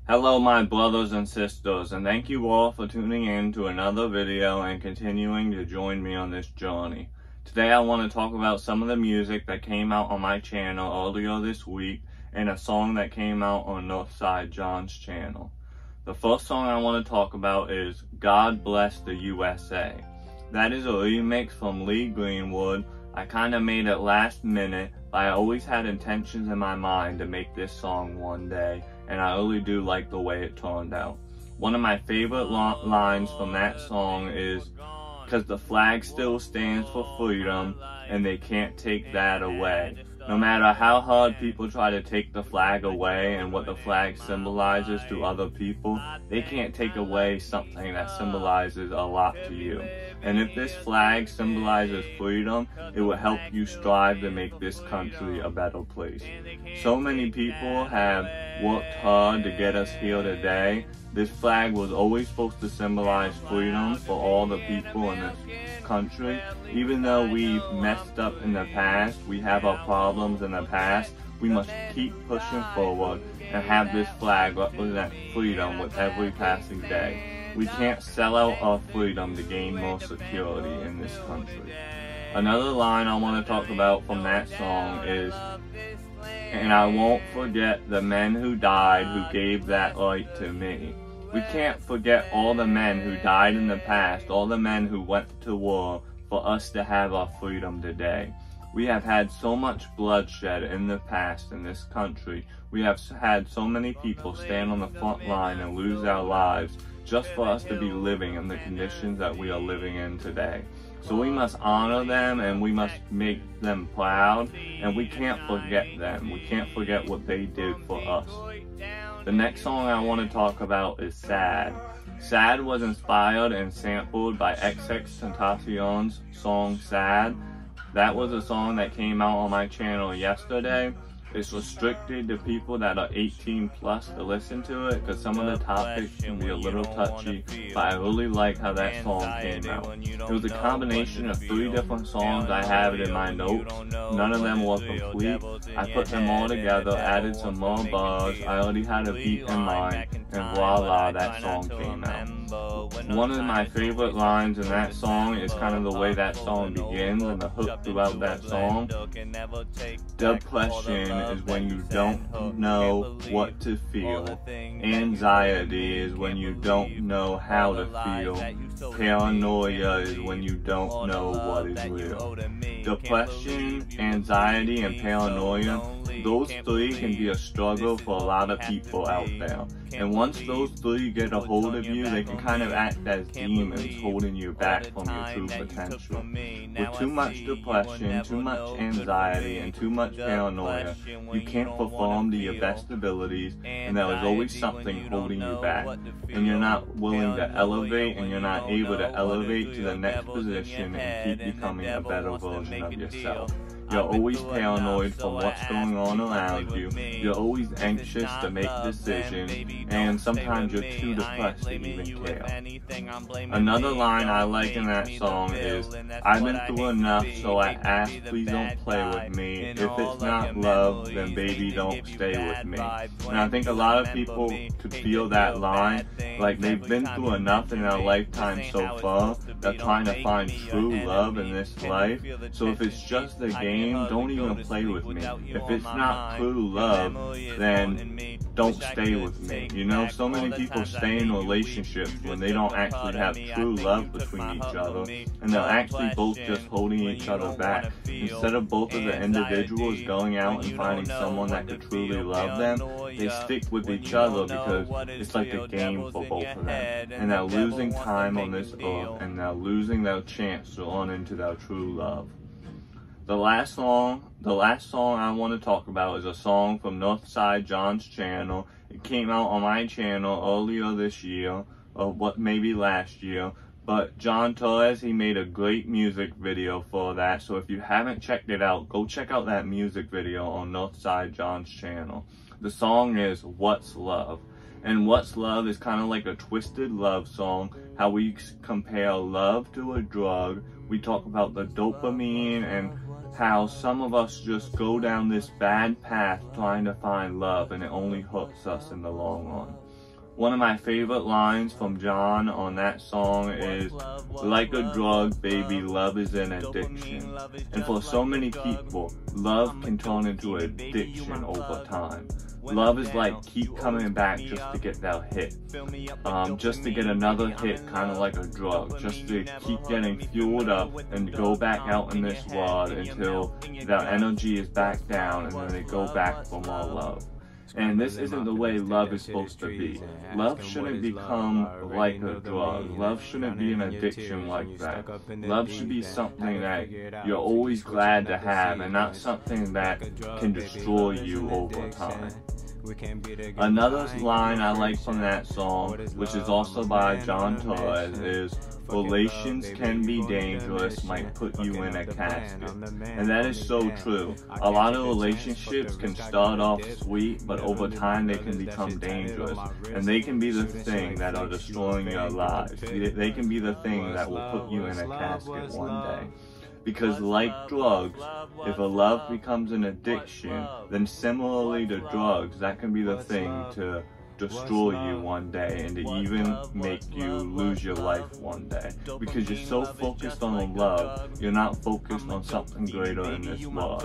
Hello my brothers and sisters, and thank you all for tuning in to another video and continuing to join me on this journey. Today I want to talk about some of the music that came out on my channel earlier this week and a song that came out on Northside John's channel. The first song I want to talk about is God Bless the USA. That is a remix from Lee Greenwood. I kind of made it last minute, but I always had intentions in my mind to make this song one day, and I really do like the way it turned out. One of my favorite lines from that song is, "'Cause the flag still stands for freedom, and they can't take that away." No matter how hard people try to take the flag away and what the flag symbolizes to other people, they can't take away something that symbolizes a lot to you. And if this flag symbolizes freedom, it will help you strive to make this country a better place. So many people have worked hard to get us here today. This flag was always supposed to symbolize freedom for all the people in this country. Even though we messed up in the past, we have our problems in the past, we must keep pushing forward and have this flag represent freedom with every passing day. We can't sell out our freedom to gain more security in this country. Another line I want to talk about from that song is, "And I won't forget the men who died who gave that right to me." We can't forget all the men who died in the past, all the men who went to war for us to have our freedom today. We have had so much bloodshed in the past in this country. We have had so many people stand on the front line and lose our lives just for us to be living in the conditions that we are living in today. So we must honor them and we must make them proud, and we can't forget them. We can't forget what they did for us. The next song I want to talk about is Sad. Sad was inspired and sampled by XXXTentacion's song Sad. That was a song that came out on my channel yesterday. It's restricted to people that are 18 plus to listen to it because some of the topics can be a little touchy, but I really like how that song came out. It was a combination of 3 different songs I have in my notes. None of them were complete. I put them all together, added some more bars. I already had a beat in mind, and voila, that song came out. One of my favorite lines in that song is kind of the way that song begins and the hook throughout that song. Depression is when you don't know what to feel. Anxiety is when you don't know how to feel. Paranoia is when you don't know what is real. Depression, anxiety, and paranoia, those 3 can be a struggle for a lot of people out there. And once those 3 get a hold of you, they can kind of act as demons holding you back from your true potential. With too much depression, too much anxiety, and too much paranoia, you can't perform to your best abilities, and there is always something holding you back. And you're not willing to elevate, and you're not able to elevate to the next position and keep becoming a better version of yourself. You're always paranoid from what's going on around you. You're always anxious to make decisions, and sometimes you're too depressed to even care. Another line I like in that song is, "I've been through enough, so I ask, please don't play with me. If it's not love, then baby don't stay with me." And I think a lot of people could feel that line, like they've been through enough in their lifetime so far. They're trying to find true love in this life. So if it's just a game, don't even play with me. If it's not true love, then don't stay with me. You know, so many people stay in relationships when they don't actually have true love between each other, and they're actually both just holding each other back. Instead of both of the individuals going out and finding someone that could truly love them, they stick with each other because it's like a game for both of them. And they're losing time on this earth, and they're losing their chance to run into their true love. The last song I want to talk about is a song from Northside John's channel. It came out on my channel earlier this year, or what, maybe last year. But John Torres, he made a great music video for that. So if you haven't checked it out, go check out that music video on Northside John's channel. The song is What's Love? And What's Love is kind of like a twisted love song, how we compare love to a drug. We talk about the dopamine and how some of us just go down this bad path trying to find love, and it only hurts us in the long run. One of my favorite lines from John on that song is, "Like a drug, baby, love is an addiction." And for so many people, love can turn into addiction over time. Love is like keep coming back just to get that hit. Just to get another hit, kind of like a drug. Just to keep getting fueled up and go back out in this world until their energy is back down, and then they go back for more love. And this isn't the way love is supposed to be. Love shouldn't become like a drug. Love shouldn't be an addiction like that. Love should be something that you're always glad to have, and not something that can destroy you over time. Another line I like from that song, which is also by John Torres, is, "Relations can be dangerous, might put you in a casket." And that is so true. A lot of relationships can start off sweet, but over time they can become dangerous. And they can be the thing that are destroying your lives. They can be the thing that will put you in a casket one day. Because like drugs, if a love becomes an addiction, then similarly to drugs, that can be the thing to destroy you one day, and to even make you lose your life one day. Because you're so focused on love, you're not focused on something greater in this world.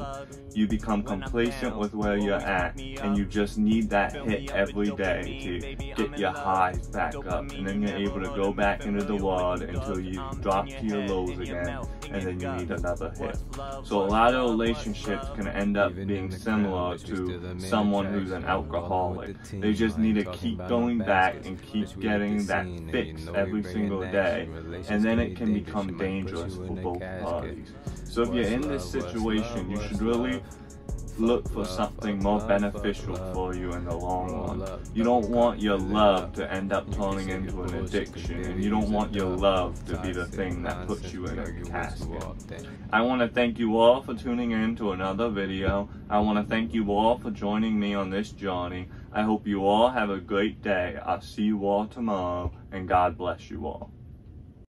You become complacent with where you're at, and you just need that hit every day to get your highs back up, and then you're able to go back into the world until you drop to your lows again, and then you need another hit. So a lot of relationships can end up being similar to someone who's an alcoholic. They just need to keep going back and keep getting that fix every single day, and then it can become dangerous for both parties. So if you're in this situation, you should really look for something more beneficial for you in the long run. You don't want your love to end up turning into an addiction, and you don't want your love to be the thing that puts you in a casket. I want to thank you all for tuning in to another video. I want to thank you all for joining me on this journey. I hope you all have a great day. I'll see you all tomorrow, and God bless you all.